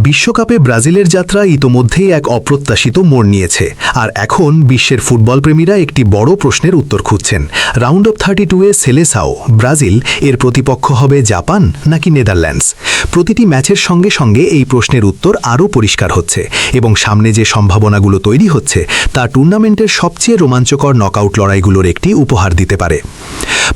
বিশ্বকাপে ব্রাজিলের যাত্রা ইতোমধ্যেই এক অপ্রত্যাশিত মোড় নিয়েছে, আর এখন বিশ্বের ফুটবল প্রেমীরা একটি বড় প্রশ্নের উত্তর খুঁজছেন। রাউন্ড অফ 32-এ সেলেসাও ব্রাজিল এর প্রতিপক্ষ হবে জাপান নাকি নেদারল্যান্ডস? প্রতিটি ম্যাচের সঙ্গে সঙ্গে এই প্রশ্নের উত্তর আরও পরিষ্কার হচ্ছে, এবং সামনে যে সম্ভাবনাগুলো তৈরি হচ্ছে তা টুর্নামেন্টের সবচেয়ে রোমাঞ্চকর নকআউট লড়াইগুলোর একটি উপহার দিতে পারে।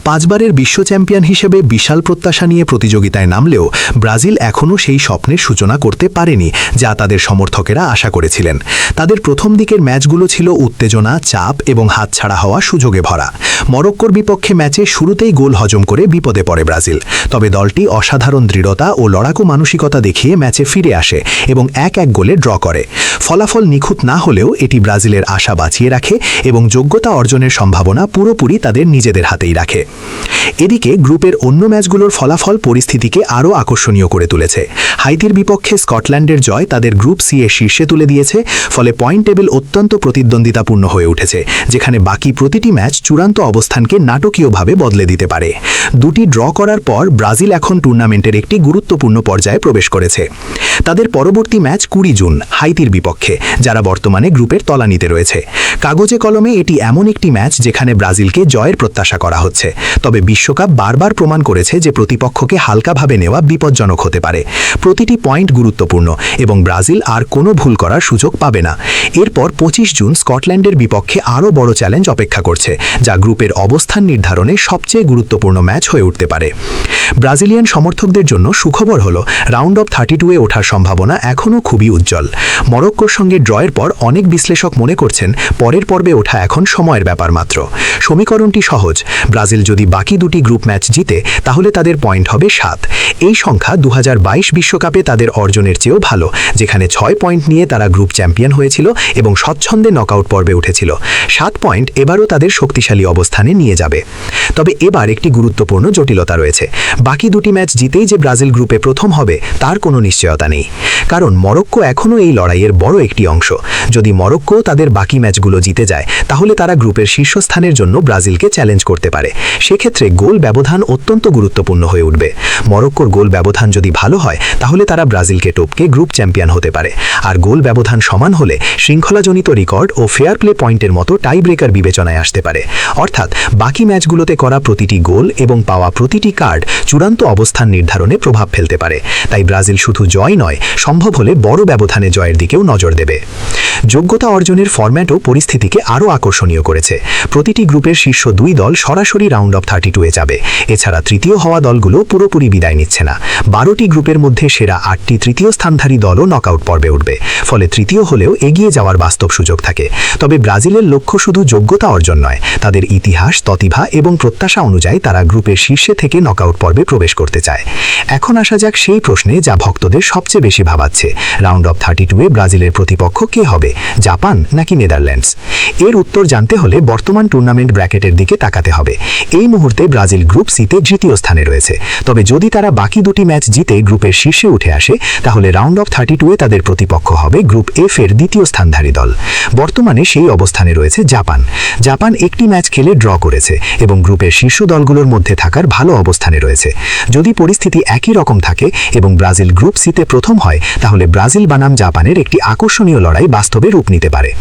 5 বারের বিশ্ব চ্যাম্পিয়ন হিসেবে বিশাল প্রত্যাশা নিয়ে প্রতিযোগিতায় নামলেও ব্রাজিল এখনও সেই স্বপ্নের সূচনা করতে পারেনি যা তাদের সমর্থকেরা আশা করেছিলেন। তাদের প্রথম দিকের ম্যাচগুলো ছিল উত্তেজনা, চাপ এবং হাতছাড়া হওয়া সুযোগে ভরা। মরক্কোর বিপক্ষে ম্যাচে শুরুতেই গোল হজম করে বিপদে পড়ে ব্রাজিল, তবে দলটি অসাধারণ দৃঢ়তা ও লড়াকু মানসিকতা দেখিয়ে ম্যাচে ফিরে আসে এবং 1-1 গোলে ড্র করে। ফলাফল নিখুঁত না হলেও এটি ব্রাজিলের আশা বাঁচিয়ে রাখে এবং যোগ্যতা অর্জনের সম্ভাবনা পুরোপুরি তাদের নিজেদের হাতেই রাখে। এদিকে গ্রুপের অন্য ম্যাচগুলোর ফলাফল পরিস্থিতিকে আরও আকর্ষণীয় করে তুলেছে। হাইতির বিপক্ষে স্কটল্যান্ডের জয় তাদের গ্রুপ সি এর শীর্ষে তুলে দিয়েছে, ফলে পয়েন্ট টেবিল অত্যন্ত প্রতিদ্বন্দ্বিতাপূর্ণ হয়ে উঠেছে, যেখানে বাকি প্রতিটি ম্যাচ চূড়ান্ত অবস্থানকে নাটকীয়ভাবে বদলে দিতে পারে। দুটি ড্র করার পর ব্রাজিল এখন টুর্নামেন্টের একটি গুরুত্বপূর্ণ পর্যায়ে প্রবেশ করেছে। তাদের পরবর্তী ম্যাচ 20 জুন হাইতির বিপক্ষে, যারা বর্তমানে গ্রুপের তলানিতে রয়েছে। কাগজে কলমে এটি এমন একটি ম্যাচ যেখানে ব্রাজিলকে জয়ের প্রত্যাশা করা হচ্ছে, তবে বিশ্বকাপ বারবার প্রমাণ করেছে যে প্রতিপক্ষকে হালকাভাবে নেওয়া বিপজ্জনক হতে পারে। প্রতিটি পয়েন্ট গুরুত্বপূর্ণ এবং ব্রাজিল আর কোনো ভুল করার সুযোগ পাবে না। এরপর 25 জুন স্কটল্যান্ডের বিপক্ষে আরও বড় চ্যালেঞ্জ অপেক্ষা করছে, যা গ্রুপের অবস্থান নির্ধারণে সবচেয়ে গুরুত্বপূর্ণ ম্যাচ হয়ে উঠতে পারে। ব্রাজিলিয়ান সমর্থকদের জন্য সুখবর হল রাউন্ড অফ 32-এ ওঠার সম্ভাবনা এখনও খুবই উজ্জ্বল। মরক্কোর সঙ্গে ড্রয়ের পর অনেক বিশ্লেষক মনে করছেন পরের পর্বে ওঠা এখন সময়ের ব্যাপার মাত্র। সমীকরণটি সহজ, ব্রাজিল যদি বাকি দুটি গ্রুপ ম্যাচ জিতে তাহলে তাদের পয়েন্ট হবে 7। এই সংখ্যা 2022 বিশ্বকাপে তাদের অর্জনের চেয়েও ভালো, যেখানে 6 পয়েন্ট নিয়ে তারা গ্রুপ চ্যাম্পিয়ন হয়েছিল এবং স্বচ্ছন্দে নকআউট পর্বে উঠেছিল। 7 পয়েন্ট এবারও তাদের শক্তিশালী অবস্থানে নিয়ে যাবে। তবে এবার একটি গুরুত্বপূর্ণ জটিলতা রয়েছে। বাকি দুটি ম্যাচ জিতেই যে ব্রাজিল গ্রুপে প্রথম হবে তার কোনো নিশ্চয়তা নেই, কারণ মরক্কো এখনও এই লড়াইয়ের বড় একটি অংশ। যদি মরক্কো তাদের বাকি ম্যাচগুলো জিতে যায় তাহলে তারা গ্রুপের শীর্ষস্থানের জন্য ব্রাজিলকে চ্যালেঞ্জ করতে পারে। সেক্ষেত্রে গোল ব্যবধান অত্যন্ত গুরুত্বপূর্ণ হয়ে উঠবে। মরক্কোর গোল ব্যবধান যদি ভালো হয় তাহলে তারা ব্রাজিলকে টপকে গ্রুপ চ্যাম্পিয়ন হতে পারে, আর গোল ব্যবধান সমান হলে শৃঙ্খলাজনিত রেকর্ড ও ফেয়ার প্লে পয়েন্টের মতো টাই ব্রেকার বিবেচনায় আসতে পারে। অর্থাৎ বাকি ম্যাচগুলোতে করা প্রতিটি গোল এবং পাওয়া প্রতিটি কার্ড চূড়ান্ত অবস্থান নির্ধারণে প্রভাব ফেলতে পারে। তাই ব্রাজিল শুধু জয় নয়, সম্ভব হলে বড় ব্যবধানে জয়ের দিকেও নজর দেবে। যোগ্যতা অর্জনের ফরম্যাটও পরিস্থিতিকে আরও আকর্ষণীয় করেছে। প্রতিটি গ্রুপের শীর্ষ 2 দল সরাসরি রাউন্ড অফ 32-এ যাবে। এছাড়া তৃতীয় হওয়া দলগুলো পুরোপুরি বিদায় নিচ্ছে না। 12টি গ্রুপের মধ্যে সেরা 8টি তৃতীয় স্থানধারী দলও নকআউট পর্বে উঠবে, ফলে তৃতীয় হলেও এগিয়ে যাওয়ার বাস্তব সুযোগ থাকে। তবে ব্রাজিলের লক্ষ্য শুধু যোগ্যতা অর্জন নয়, তাদের ইতিহাস, প্রতিভা এবং প্রত্যাশা অনুযায়ী তারা গ্রুপের শীর্ষে থেকে নকআউট পর্বে প্রবেশ করতে চায়। এখন আসা যাক সেই প্রশ্নে যা ভক্তদের সবচেয়ে বেশি ভাবাচ্ছে। রাউন্ড অফ 32-এ ব্রাজিলের প্রতিপক্ষ কে হবে, জাপান নাকি নেদারল্যান্ডস? এর উত্তর জানতে হলে বর্তমান টুর্নামেন্ট ব্র্যাকেটের দিকে তাকাতে হবে। এই মুহূর্তে ব্রাজিল গ্রুপ সিতে 3য় স্থানে রয়েছে, তবে যদি তারা বাকি দুটি ম্যাচ জিতে গ্রুপের শীর্ষে উঠে আসে তাহলে রাউন্ড অফ 32-এ তাদের প্রতিপক্ষ হবে গ্রুপ এফ এর 2য় স্থানধারী দল। বর্তমানে সেই অবস্থানে রয়েছে জাপান। জাপান একটি ম্যাচ খেলে ড্র করেছে এবং গ্রুপের শীর্ষ দলগুলোর মধ্যে থাকার ভালো অবস্থানে রয়েছে। যদি পরিস্থিতি একই রকম থাকে এবং ব্রাজিল গ্রুপ সিতে প্রথম হয় তাহলে ব্রাজিল বনাম জাপানের একটি আকর্ষণীয় লড়াই বাস্তবে রূপ নিতে পারে।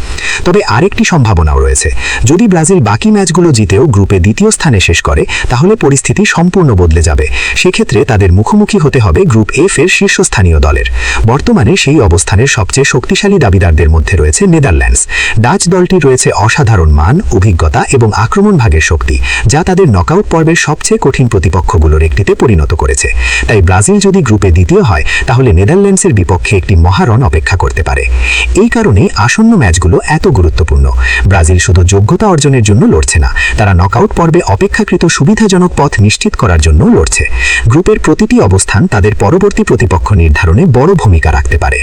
তবে আরেকটি সম্ভাবনাও রয়েছে, যদি ব্রাজিল বাকি ম্যাচগুলো জিতেও গ্রুপে 2য় স্থানে শেষ করে তাহলে পরিস্থিতি সম্পূর্ণ বদলে যাবে। সেক্ষেত্রে তাদের মুখোমুখি হতে হবে গ্রুপ এফ এর শীর্ষস্থানীয় দলের। বর্তমানে সেই অবস্থানের সবচেয়ে শক্তিশালী দাবিদারদের মধ্যে রয়েছে নেদারল্যান্ডস। ডাচ দলটি রয়েছে অসাধারণ মান, অভিজ্ঞতা এবং আক্রমণ ভাগের শক্তি, যা তাদের নকআউট পর্বের সবচেয়ে কঠিন প্রতিপক্ষগুলোর একটিতে পরিণত করেছে। তাই ব্রাজিল যদি গ্রুপে 2য় হয় তাহলে নেদারল্যান্ডসের বিপক্ষে একটি মহারণ অপেক্ষা করতে পারে। এই কারণেই আসন্ন ম্যাচগুলো এত গুরুত্বপূর্ণ। ব্রাজিল শুধু যোগ্যতা অর্জনের জন্য লড়ছে না, তারা নকআউট পর্বে অপেক্ষাকৃত সুবিধাজনক পথ নিশ্চিত করার জন্য লড়ছে। গ্রুপের প্রতিটি অবস্থান তাদের পরবর্তী প্রতিপক্ষ নির্ধারণে বড় ভূমিকা রাখতে পারে।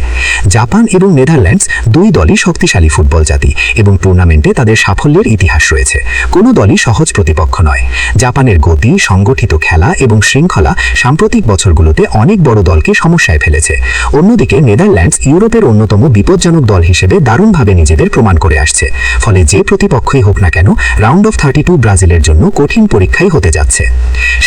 জাপান এবং নেদারল্যান্ডস দুই দলই শক্তিশালী ফুটবল জাতি এবং টুর্নামেন্টে তাদের সাফল্যের ইতিহাস রয়েছে। কোনো দলই সহজ প্রতিপক্ষ নয়। জাপানের গতি, সংগঠিত খেলা এবং শৃঙ্খলা সাম্প্রতিক বছরগুলোতে অনেক বড় দলকে সমস্যায় ফেলেছে। অন্যদিকে নেদারল্যান্ডস ইউরোপের অন্যতম বিপজ্জনক দল হিসেবে দারুণভাবে নিজেদের প্রমাণ করে আসছে। ফলে যে প্রতিপক্ষই হোক না কেন, রাউন্ড অফ 32 ব্রাজিলের জন্য কঠিন পরীক্ষাই হতে যাচ্ছে।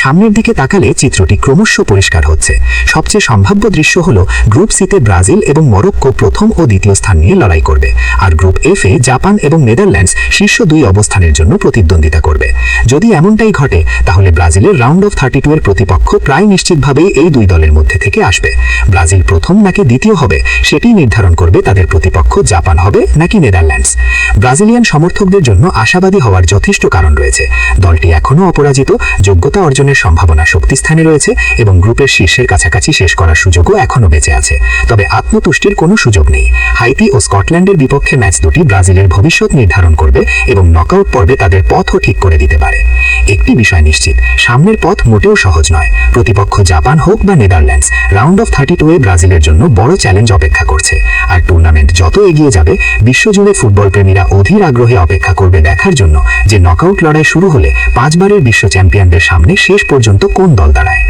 সামনের দিকে তাকালে চিত্রটি ক্রমশ পরিষ্কার হচ্ছে। সবচেয়ে সম্ভাব্য দৃশ্য হল গ্রুপ সিতে ব্রাজিল এবং মরক্কো প্রথম ও দ্বিতীয় স্থান নিয়ে লড়াই করবে, আর গ্রুপ এফে জাপান এবং নেদারল্যান্ডস শীর্ষ দুই অবস্থানের জন্য প্রতিদ্বন্দ্বিতা করবে। যদি এমনটাই ঘটে, তাহলে ব্রাজিলের রাউন্ড অফ 32 এর প্রতিপক্ষ প্রায় নিশ্চিতভাবেই এই দুই দলের মধ্যে থেকে আসবে। ব্রাজিল প্রথম নাকি দ্বিতীয় হবে, সেটি নির্ধারণ করবে তাদের প্রতিপক্ষ জাপান হবে নাকি নেদারল্যান্ডস। ব্রাজিলিয়ান সমর্থকদের জন্য আশাবাদী হওয়ার যথেষ্ট কারণ রয়েছে। দলটি এখনও অপরাজিত, যোগ্যতা অর্জনের সম্ভাবনা শক্তিস্থানে রয়েছে এবং গ্রুপের শীর্ষের কাছাকাছি শেষ করার সুযোগও এখনও বেঁচে আছে। তবে আত্মতুষ্টির কোনো সুযোগ নেই। হাইতি ও স্কটল্যান্ডের বিপক্ষে ম্যাচ দুটি ব্রাজিলের ভবিষ্যৎ নির্ধারণ করবে এবং নকআউট পর্বে তাদের পথও ঠিক করে দিতে পারে। একটি বিষয় নিশ্চিত, সামনের পথ মোটেও সহজ নয়। প্রতিপক্ষ জাপান হোক বা নেদারল্যান্ডস, রাউন্ড অফ 32 এ ব্রাজিলের জন্য বড় চ্যালেঞ্জ অপেক্ষা করছে। আর টুর্নামেন্ট যত এগিয়ে যাবে, বিশ্বজুড়ে ফুটবল প্রেমীরা অধীর আগ্রহে অপেক্ষা করবে দেখার জন্য যে নকআউট লড়াই শুরু হলে 5 বারের বিশ্ব চ্যাম্পিয়নদের সামনে শেষ পর্যন্ত কোন দল দাঁড়ায়।